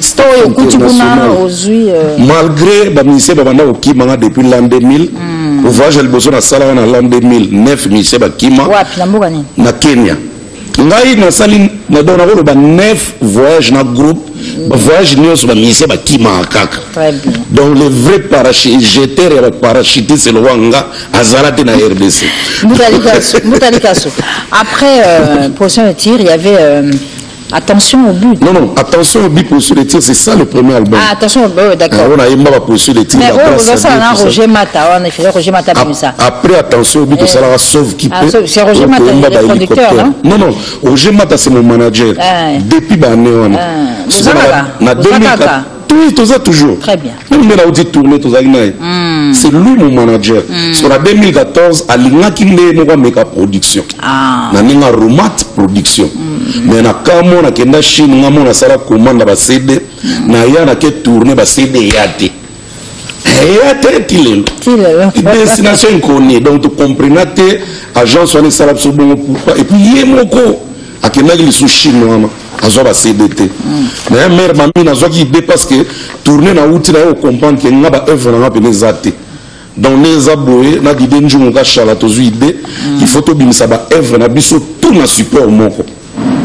malgré depuis l'an 2000, au voyage à l'an 2009, na Kenya. Ngai na sali na dona ko ba 9 voyages na groupe voyage ni so ba mise ba kima kaka donc le vrai parachuteur et parachutiste c'est le wanga azalate na RDC Mutalikaso après position de tir il y avait attention au but. Non, attention au but pour le tir, c'est ça le premier album. Ah, attention au but, d'accord. On a eu ma position de tir. Mais Roger Mata, on a fait Roger Mata comme ça. Après, attention au but, ça la sauve qui peut. C'est Roger Mata, le producteur, non? Non, Roger Mata, c'est mon manager. Depuis l'année, on a 2004. Oui, tout ça toujours. Très bien. Même on a dit tourner tout ça. C'est lui mon manager. Sur la 2014, à l'Inakinde, nous avons fait production. Nous avons Romat production. Mais na kamo na kenda Chine, nous avons sala commande ba CD. Na ya na ke tourner ba CD yate. Yate tilelo. Destination inconnue. Donc tu comprends que agence on est sala sur bon pourquoi. Et puis yemoko akenda li sous Chine wana. Azoba CDT. Mais mère mamie na zoki idée parce que tourner na outil na comprendre que ngaba œuvre na pene zate. Donc les aboye na Didenjo Mukashala tozu idée, il faut to bimisa ba œuvre na biso tout na support moko.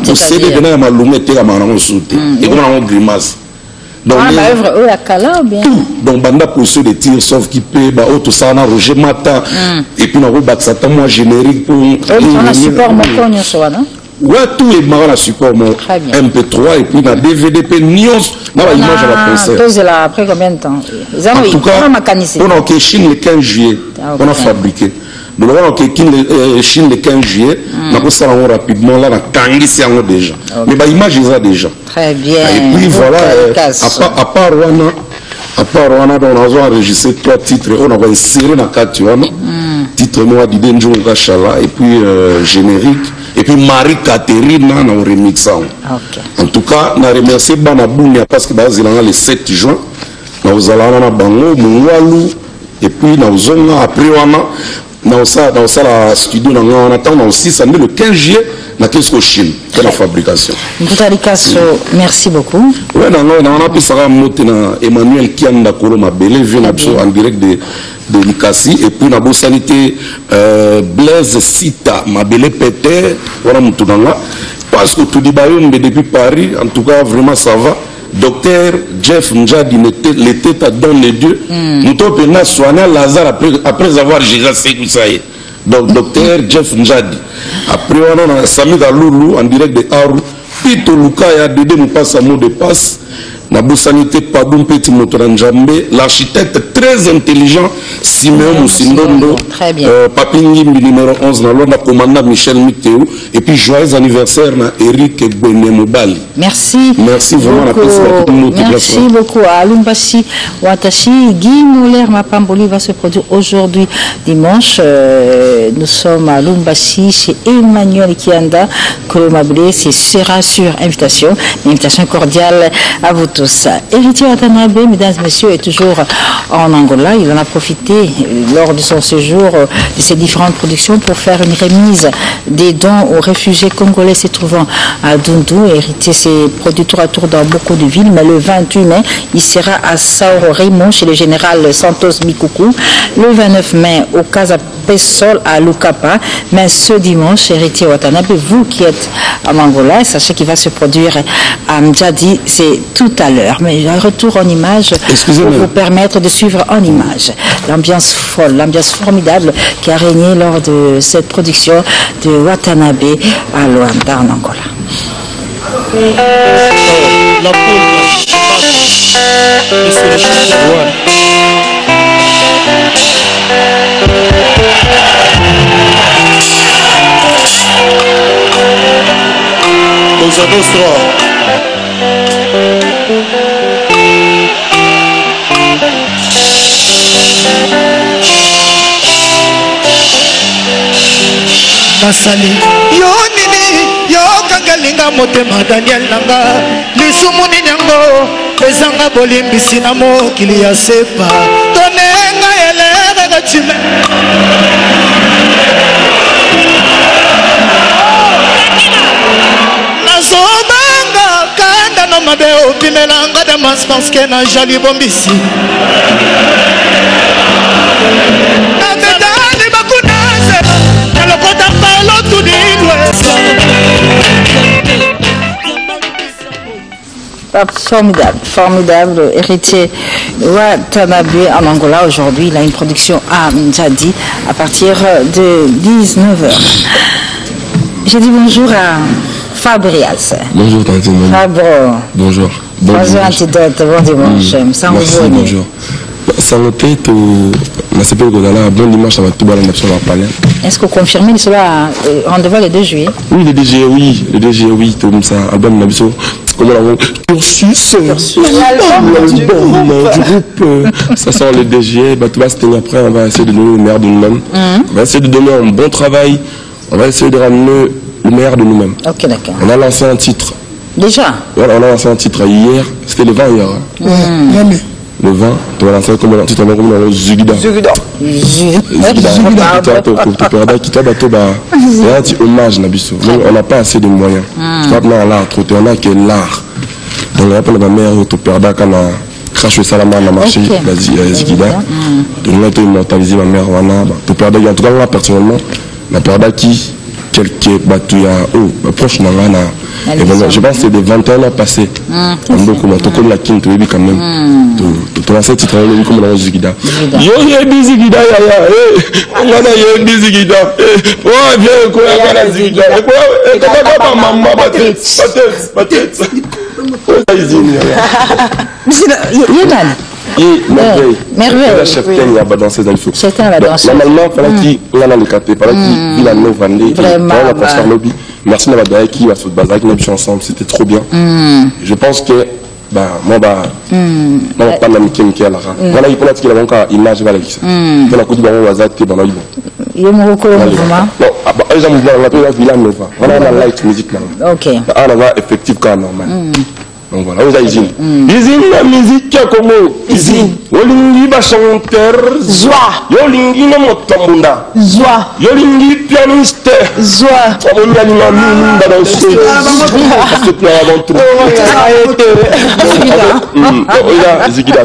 Au CD de na malunga te ka marango soute. Et comme on grimace. Donc la œuvre eux à Kala ou bien donc banda position de tir sauf qui peut ba auto ça na Roger Mata et puis na Robaxa ta moi générique pour on a support moko nyoso wana. Ouais, tous les marins à support MP3 et puis dans DVDP Nios, dans la image à la concert. Après combien de temps? En tout cas, on a fait Chine le 15 juillet, on a fabriqué. Donc on a fait Chine le 15 juillet, on a fait ça rapidement, là, on a tangué ça déjà. Mais l'image est là déjà. Très bien. Et puis voilà, à part Rwanda, on a enregistré 3 titres, on a inséré dans 4 titres moi Didenjo Mukashala et puis générique. Et puis Marie-Catherine dans le remix. En tout cas, on a remercié Banabounia parce que le 7 juin, nous allons à Bango, Moualou, et puis nous allons après dans la studio, on attend aussi, ça le 15 juillet, dans la Chine, pour la fabrication. Merci beaucoup. Oui, on a pu savoir Emmanuel Kianda Koloma Belé, vient en direct de Likasi, et puis on a sanité Blaise Sita, Mabele Pété, voilà mon tout dans là, parce que tout dit depuis Paris, en tout cas vraiment ça va. Docteur Jeff Njadi, l'été à don les dieux, nous avons soigné Lazare après avoir déjà sécurisé. Donc, docteur Jeff Njadi, après on a Sami Galoulou en direct de Haru, Pito Lukaya, Dédé Moupass à mot de passe. Nabou Sanité Padoum Petit Motoranjambe, l'architecte très intelligent Simeon Moussindondo, Papingi numéro 11 dans l'ordre, commandant Michel Miteu, et puis joyeux anniversaire à Eric Benemobali. Merci. Merci vraiment merci beaucoup à Lumbasi Watashi. Guy Mouler Mapamboli va se produire aujourd'hui dimanche. Nous sommes à Lumbasi chez Emmanuel Kianda Kolomabé. Ce sera sur invitation. Une invitation cordiale à vous tous. Héritier Watanabe, mesdames et messieurs, est toujours en Angola. Il en a profité lors de son séjour de ses différentes productions pour faire une remise des dons aux réfugiés congolais se trouvant à Dundu. Héritier s'est produit tour à tour dans beaucoup de villes, mais le 28 mai, il sera à Sao Raymond chez le général Santos Mikuku. Le 29 mai, au Casa Pesol à Lukapa. Mais ce dimanche, Héritier Watanabe, vous qui êtes en Angola, sachez qu'il va se produire à Mjadi, c'est tout à l'heure. Mais un retour en image pour vous permettre de suivre en image l'ambiance folle, l'ambiance formidable qui a régné lors de cette production de Watanabe à Luanda en Angola. La poule, Cosa Nostra. Nasali yo nini yo kangalinga motema Daniel nanga lisumuni nyango ezanga bolimbisi na mokili ya sepa tonenga elere chime nazobanga kanda no mabe opimelanga Damascus ke na jali bombisi natetani bakunaze nalokota palo tudilwe Formidable, formidable. Héritier Watanabe en Angola aujourd'hui. Il a une production à Mjadi à partir de 19h. J'ai dit bonjour à Fabrias. Bonjour Tante. Fabro. Bonjour. Bonjour Antidote. Bon dimanche. Merci, bonjour. Sans le tête, on a fait un bon dimanche avec tout le monde. Est-ce que vous confirmez que cela rendez-vous le 2 juillet? Oui, le 2 juillet, oui, tout comme ça. Album Nabiso. Comment on a Ursus, l'album du groupe. Ça sort le 2 juillet. Tout va se tenir après. On va essayer de donner le meilleur de nous-mêmes. On va essayer de donner un bon travail. On va essayer de ramener le meilleur de nous-mêmes. Ok, d'accord. On a lancé un titre. Déjà? Voilà, on a lancé un titre hier. C'était le 20 hier. Le 20, tu vas lancer comme un titre comme un Zugida. Zugida. C'est un petit hommage, Nabiso. On n'a pas assez de moyens. Maintenant, on a trotter, on a que l'art. Donc, on appelle ma mère, tu perds quand on a craché Salama dans le marché, Zugida. Donc, on a été immortalisé, ma mère, tu perds en tout cas, moi, personnellement, la perdre qui quelques batouilles proches d'Angana. Je pense que c'est des 21 ans passés. Donc, on comme la King, tu es quand même. Tu as fait titre comme la Zigida. Yo, il y a des Zigida, on a des Zigida. Oh, viens, quoi, il y a la Zigida. Et comment maman, ma tête, ma tête. Merveille. La cheftaine va danser dans le feu. Normalement, il fallait qu'il a le capé, il fallait qu'il a le vendé. Vraiment. Merci d'avoir dit qu'il a fait bazar, qu'il a fait ensemble, c'était trop bien. Je pense que moi, pas la miquée qui est là. Voilà, il peut être qu'il a encore image avec ça. Pour la coupe de bazar qui est dans le livre. Il y a mon recours au mouvement. Non, on a la light musique là. Ok. On a effectif quand normal. Donc voilà, on a usine. Usine la musique comme usine. Yolingi ba chanteur Zoa. Yolingi na motambunda Zoa. Yolingi pianiste Zoa. On a une amie dans le sud. Se plaît avant tout. Il a Zigida.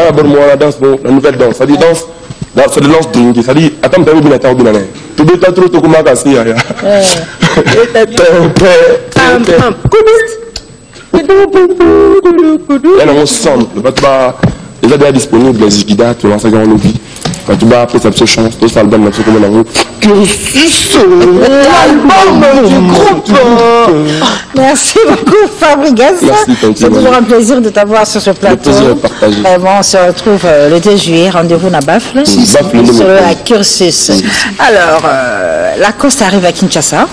Abonne-moi la danse, la nouvelle danse. Ça dit danse. C'est de danse dingue. Ça dit attends, t'as oublié la bien. Tu dois t'as trop comme ça casser. Elle est ensemble. Les aides disponibles, les Zigida, tu vas faire un lobby. Quand tu vas après cette chance, tu vas le donner comme un groupe. L'album du groupe. Merci beaucoup, Fabregas. C'est toujours un plaisir de t'avoir sur ce plateau. Vraiment, on se retrouve le 2 juillet. Rendez-vous à Bafle, sur la Cursus. Alors, Lacoste arrive à Kinshasa.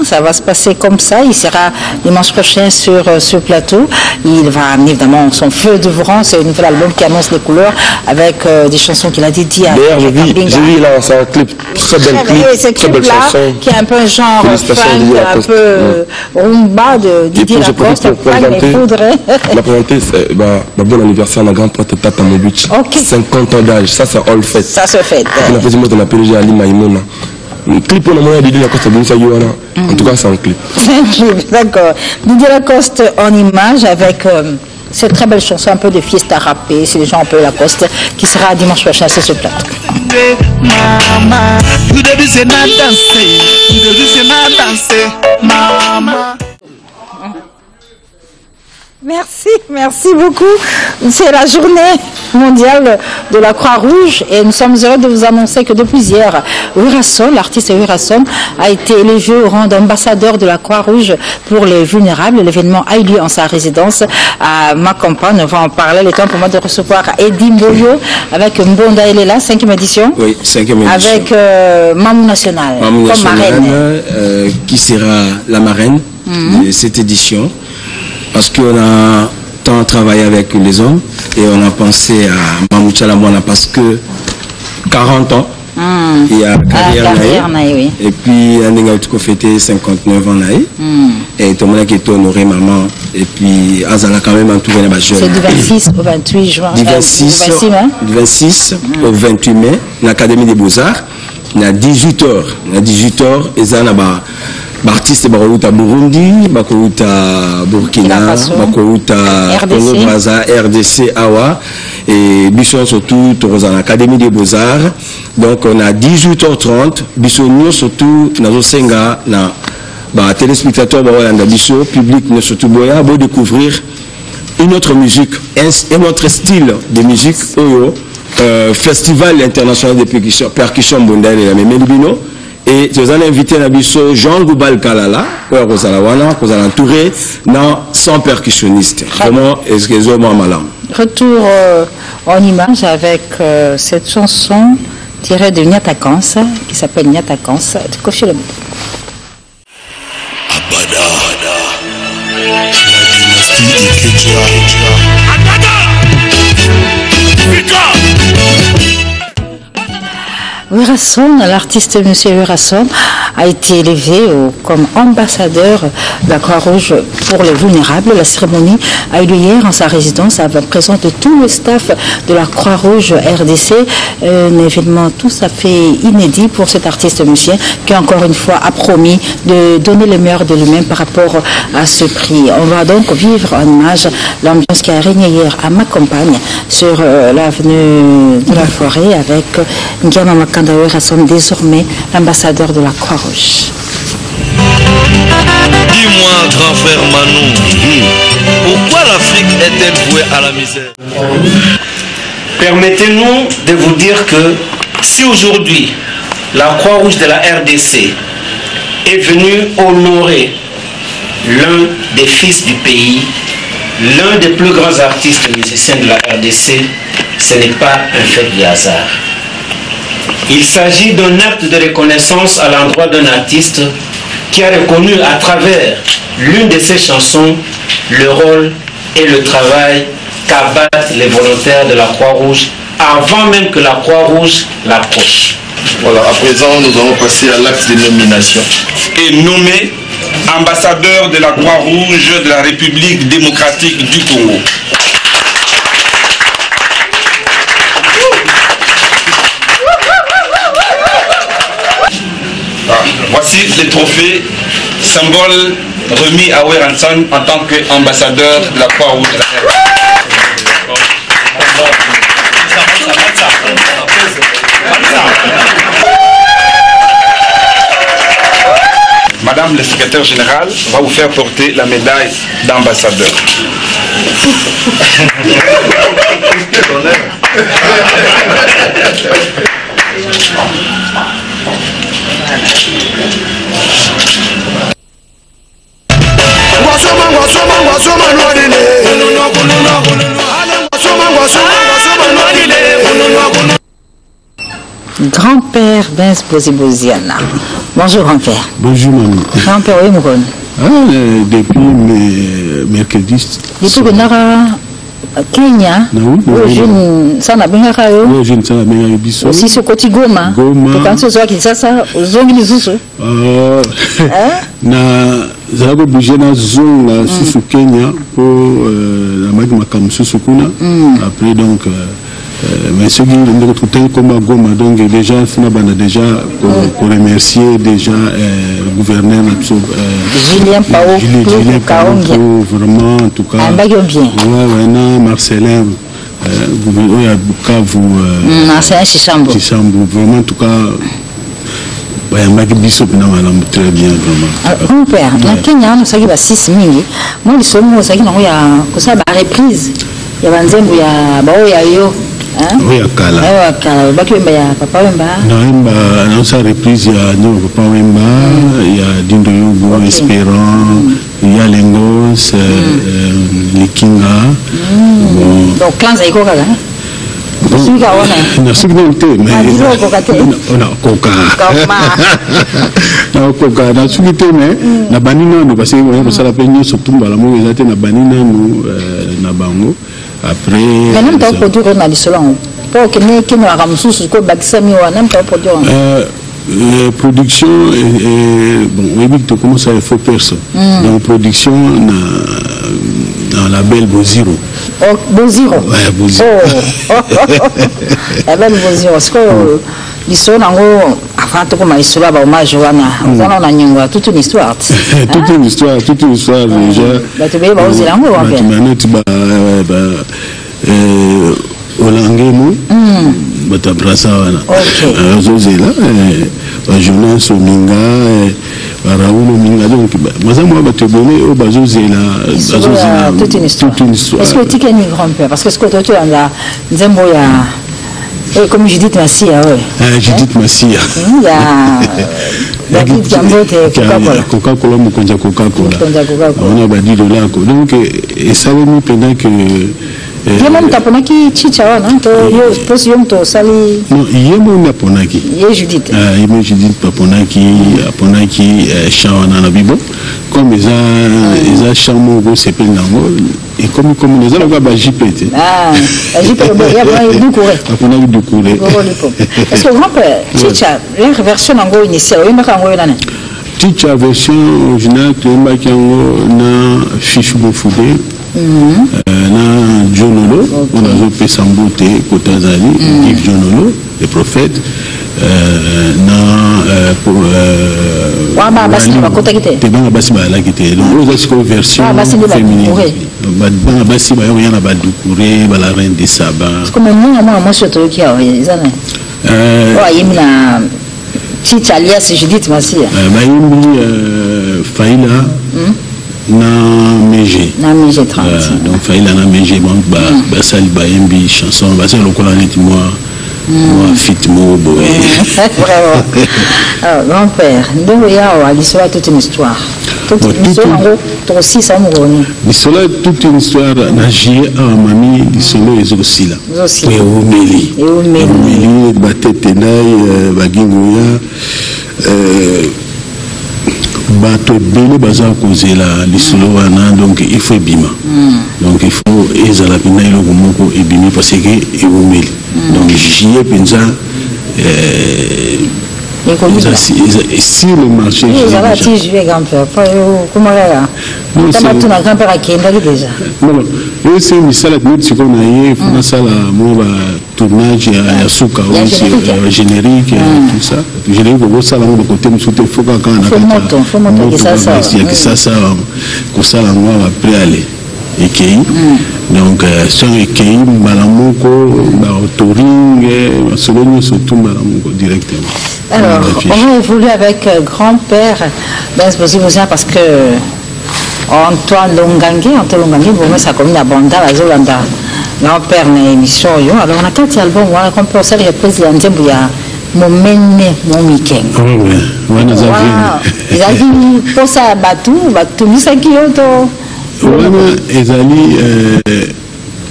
Ça va se passer comme ça. Il sera dimanche prochain sur ce plateau. Il va amener évidemment son feu de Vran. C'est un nouvel album qui annonce les couleurs avec des chansons qu'il a dédiées à. D'ailleurs, j'ai vu là, c'est un clip, très bel clip, très belle chanson. Qui est un peu un genre funk, un peu rumba de Didier Lacoste. La présenter, c'est bon anniversaire à la grande prêtre Tata Mobuchi. 50 ans d'âge, ça c'est all fait. Ça se fait. On a fait moi, on a PDG Ali Maïmouna. Le clip, on a moyen de Didier Lacoste, en tout cas, c'est un clip. C'est un clip, d'accord. Didier Lacoste en image avec cette très belle chanson, un peu de fiesta rappée, c'est les gens un peu Lacoste, qui sera dimanche prochain sur ce plateau. Merci beaucoup. C'est la journée mondiale de la Croix-Rouge et nous sommes heureux de vous annoncer que depuis hier, Wirason, l'artiste Wirason, a été élevé au rang d'ambassadeur de la Croix-Rouge pour les vulnérables. L'événement a eu lieu en sa résidence à Makampan. On va en parler. Le temps pour moi de recevoir Eddie Mboyo avec Mbonda Elela, 5e édition. Oui, 5e édition. Avec Mamou National comme marraine. Qui sera la marraine de cette édition. Parce qu'on a tant travaillé avec les hommes et on a pensé à Mamou Tchalamouana parce que 40 ans, il y a carrière oui. Et puis on a fêté 59 ans et tout le monde qui est honoré maman et puis Azala quand même entouré de jeunes. C'est du 26 au 28 juin. Du 26 au 28 mai, l'Académie des Beaux-Arts, il y a 18h. Il y a 18h et ça artistes bakouta Burundi, bakouta Burkina, bakouta Congo Brazza, RDC, Awa et Bisson surtout dans l'Académie des Beaux-Arts. Donc on a 18h30, Bisson surtout dans Senga na téléspectateurs Bisson public surtout boya pour découvrir une autre musique, un autre style de musique Festival international de percussion Bondel et la Mémelibino. Et tu as invité Nabiso Jean Goubal Kalala, pour vous entouré sans percussionniste. Comment est-ce que vous malam? Retour en image avec cette chanson tirée de Nyatakans, qui s'appelle Nyatakans, de Kofi Olomide. Abada, la dynastie Ikeja. Wirason, l'artiste Monsieur Wirason, a été élevé comme ambassadeur de la Croix-Rouge pour les vulnérables. La cérémonie a eu lieu hier en sa résidence avec présence de tout le staff de la Croix-Rouge RDC. Un événement tout à fait inédit pour cet artiste musicien qui encore une fois a promis de donner le meilleur de lui-même par rapport à ce prix. On va donc vivre en image l'ambiance qui a régné hier à ma campagne sur l'avenue de la Forêt avec Ndiama Makanda Wirason, désormais l'ambassadeur de la Croix-Rouge. Dis-moi, grand frère Manou, pourquoi l'Afrique est-elle vouée à la misère? Permettez-nous de vous dire que si aujourd'hui la Croix-Rouge de la RDC est venue honorer l'un des fils du pays, l'un des plus grands artistes musiciens de la RDC, ce n'est pas un fait de hasard. Il s'agit d'un acte de reconnaissance à l'endroit d'un artiste qui a reconnu à travers l'une de ses chansons le rôle et le travail qu'abattent les volontaires de la Croix-Rouge avant même que la Croix-Rouge l'approche. Voilà, à présent nous allons passer à l'acte de nomination. Et nommer ambassadeur de la Croix-Rouge de la République démocratique du Congo. Voici les trophées, symbole remis à Weransan en tant qu'ambassadeur de la Croix-Rouge de la République. Madame le secrétaire général va vous faire porter la médaille d'ambassadeur. Grand-père Benz Boziboziana. Bonjour grand-père. Bonjour maman. Grand-père, oui, mon depuis mercredi. Depuis que Kenya, jeune sana bengaka yo. Jeune sana bengaka biso. Aussi ce côté Goma. Goma. Quand ce soit qui ça zongi lisusu. Na zako bouger na zone susu Kenya pour la makambo susu kuna. Après donc mais ce qui est notre tel comme Goma donc déjà on a déjà pour remercier déjà le gouverneur Julien Pao vraiment en tout cas Marcelin gouverneur à Bukavu Marcelin Chishambo vraiment en tout cas très bien vraiment. Mon père, na Kenya nous savons 6 minutes. Moi ils sont nous savons qu'il y a que ça ba reprise. Il y a banzembo ya bao ya yo. Oui, à Kala. Oui, à Kala. Bakimba ya Papa Wemba. Non, non, ça reprise, il y a Papa Wemba, il y a Dindo Yogo, Espérant, il y a Lengos, les Kinga. Donc, clan Zaïko Kala. Na suginante mais on a coca na coca na sugite mais na banina no parce que on ça la peine surtout bala mo ezate na banina no na bango après mais même pas produire na lisolon pour que ne que na ramsusu ko bakisami wa même pas produire production bon oui tu commences à faire personne donc production dans la belle Boziro. Oh, Boziro. Ouais, Boziro. La belle Boziro. Parce que l'histoire, avant tout comme l'histoire, hommage à Nyongwa, toute une histoire. Toute une histoire déjà. Tu veux Boziro, Olangemo, batabrasa wana. Zozela, journal Soninga, Raoul Minga donc mazamu batobone au bazozela toute une histoire. Est-ce que tu es un grand-père parce que ce que tu as là nzembo ya et comme Judith Massia ouais. Judith Massia. Il y a David Kambote Coca-Cola mukonja Coca-Cola. On a badi de là donc et ça veut pendant que Yemo mtaponaki chicha wana to yo posi yo mto sali non yemo naponaki ye Judith yemo Judith aponaki shawana na bibo comme ils chamo go sepel nango et comme les gens ba jipete jipete bo ya ba aponaki dukure est-ce que grand-père chicha la version nango initiale yema kango yo nana chicha version originale yema kango na fiche bofude na Jonolo, on a joué Sambote, Kotazali, Yves Jonolo, le prophète, version féminine. La reine des sabbats. Comme moi, je suis alias Judith Massia. Faïla. Na Mégé 30 donc Faïla na Mégé donc basal baembi chanson basal lokola net moi fit mo boy grand-père ndongo yawa l'histoire toute une histoire toute une histoire aussi ça muroni l'histoire toute une histoire na jie a mami l'histoire ezosila et omeli batete nai bagingo ya bato ebele baza kozela lisolo wana donc il faut ebima donc il faut ezala mpena eloko moko ebimi parce que eumeli donc jie mpenza sur le marché. Ils avaient joué grand-père. Comment là? Non, c'est un grand-père qui est déjà. Non, c'est une salle de musique qu'on a eu, une salle à tournage, à Souka, générique, tout ça. Générique, on voit ça là, de côté, mais surtout, il faut qu'on ait ça, qu'on ça là, après aller. EKI. Donc, sur EKI, Malamoko, Touring, Solonio, surtout Malamoko directement. Alors, on va évoluer avec grand-père Blaise Bozzi-Bozia parce que Antoine Longangue, bon, ça commune à Banda, la Zolanda, grand-père dans l'émission. Alors, on a 4 albums, on a compris ça, le président Zembouya, mon méné, mon week-end. Oui, on a ils ont dit, pour ça, Batou, Misa Kyoto. Wana ezali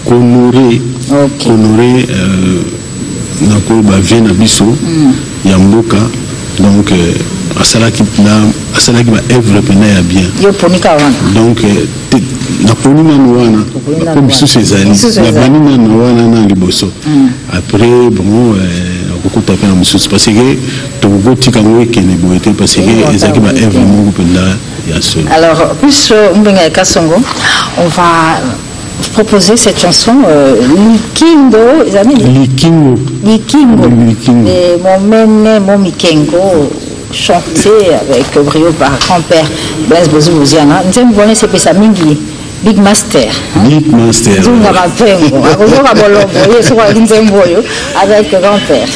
Konoré nako bavie na biso ya mboka donc asalaki ba œuvre pena ya bien donc naponi nano wana po bisusu ezali nabani nano wana na liboso après bon okokuta mpe na mosusu parce que tokokotika ngo ekende boye te parce que ezalaki ba œuvre moko pena. Alors, plus Mbenga Kassongo, on va proposer cette chanson Likingo, et mon méné, mon mikengo, chanté avec brio par grand-père Blaise Bozzi-Bozia. Nous avons volé ces pesa mingi. Big Master. Big Master. Avec grand-père.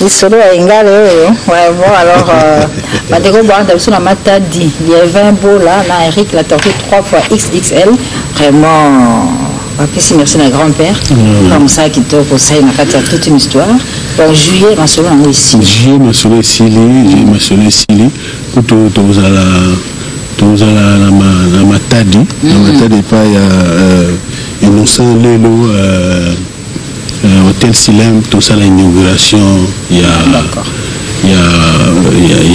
Il se doit égaler. Ouais, bon, alors, Matadi, il y a 20 beaux là, Eric l'a tortue 3 fois XXL. Vraiment, merci à grand-père. Comme ça, qui te conseille, il y a toute une histoire. Donc, juillet, ma soeur, on est ici. Juillet, ma soeur, ici. Pour tout, la Matadi. La Matadi, pas, il y a Innocent Lelo. Hôtel Silem, tout ça, l'inauguration, il y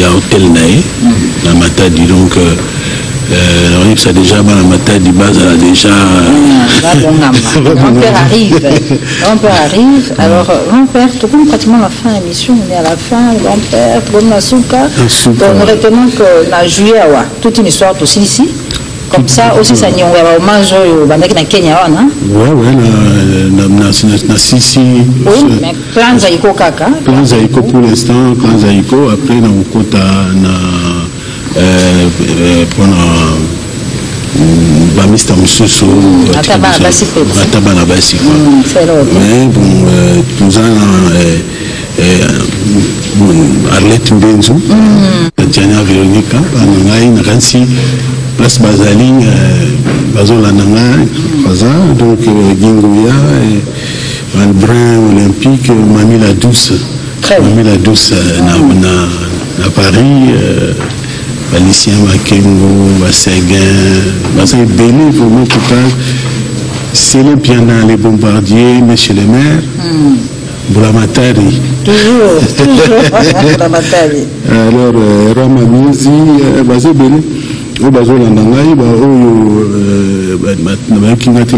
a Hôtel Naé, la Matadi, donc ça déjà, la Matadi base, elle a déjà. Grand-père arrive, alors grand-père, tout comme pratiquement la fin de l'émission, on est à la fin, grand-père, tout comme la Souka, donc nous retenons que dans juillet, toute une histoire aussi ici. Comme ça aussi ça n'y a hommage au bandaki na Kenya wana. Ouais na sisi. Oui, mais plan zaiko kaka. Plan zaiko pour l'instant, plan zaiko après na ukota na pour Mr. Mususu. Ataba na basi quoi. Mais bon nous Arlette Mbenzu, Tatiana Véronica, Anangai Nakansi. Place Bazali, Bazola Nanga, donc Gingoya, Albrin Olympique, Mamie la Douce. Mamie la Douce à Paris, Valicien Makengo, Basséguin, Basséguin Béni, vraiment total. C'est le piano, les bombardiers, Monsieur le maire, Boulamatari. Toujours Boulamatari. Alors, Ramamizi, Basé Béni. Au Bazola Nangai, qui n'a été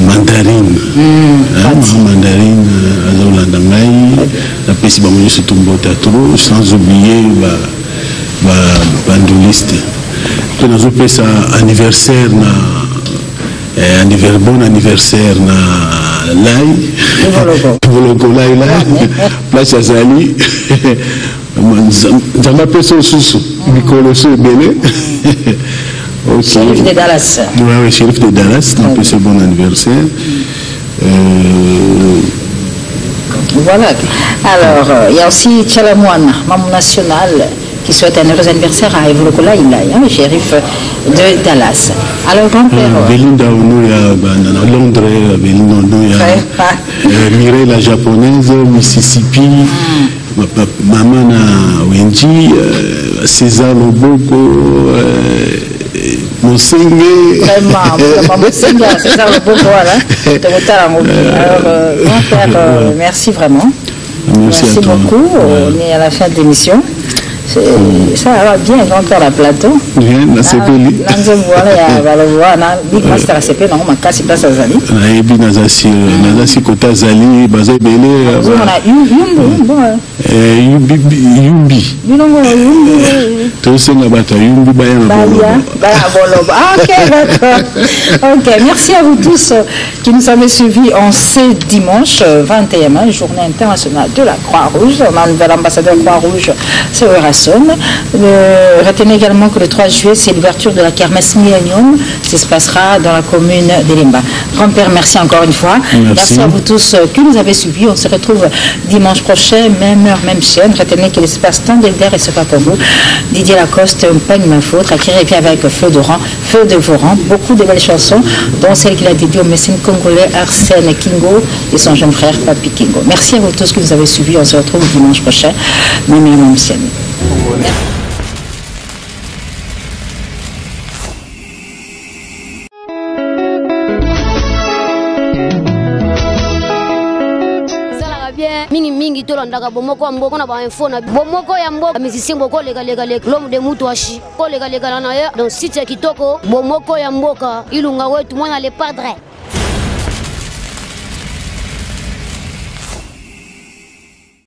mandarine. Mandarine, Azola Nangai, la Pessi Bamoyo se tombe au théâtre, sans oublier bandoliste. Puis nous avons fait ça anniversaire, bon anniversaire, Voloko Lai, place Azali, Zama Peso Susu, Mikolo Bele. Shérif de Dallas. Oui, Shérif de Dallas, on peut ce bon anniversaire. Voilà. Alors, il y a aussi Tchalamouane, membre national, qui souhaite un heureux anniversaire à Voloko Lai, le shérif de Dallas. Alors, grand-père. Belinda Onoya, Londres, Belinda Onoya, Mireille la japonaise, Mississippi, Maman Wenji, César Loboko, Monsenge. Vraiment, Monsenge, César Loboko, voilà. Alors, grand-père, merci vraiment. Merci beaucoup. On est à la fin de l'émission. Ça va bien, quand on a plateau. Bien, na sepeli. Voilà, ya baloba na big master a sepeli, na makasi place azali. Na ebi nazasi kota zali, baza belé. On a Yumbi. Tout ça n'a pas Yumbi boloba. Ok, d'accord. Ok, merci à vous tous qui nous avez suivis en ce dimanche 21 journée internationale de la Croix-Rouge. On a un nouvel ambassadeur Croix-Rouge, c'est Orasson. Retenez également que le 3 juillet, c'est l'ouverture de la kermesse Millennium. Ça se passera dans la commune d'Elimba. Grand-père, merci encore une fois. Merci à vous tous qui nous avez suivis. On se retrouve dimanche prochain, même heure, même chaîne. Retenez que l'espace temps d'Elder et ce pas pour vous. Didier Lacoste, pas de ma faute. Qui revient avec Feu de Voran. Beaucoup de belles chansons, dont celle qu'il a dédiée au mécène congolais Arsène Kingo et son jeune frère Papi Kingo. Merci à vous tous qui nous avez suivis. On se retrouve dimanche prochain, même heure, même chaîne. mingi tolandaka bomoko ya mboka na bainfo na bomoko ya mboka musicien boko lekaleka l'homme de mutu ashi ko lekalekana na ye donc site ya kitoko bomoko ya mboka ilunga wetu mwana le padre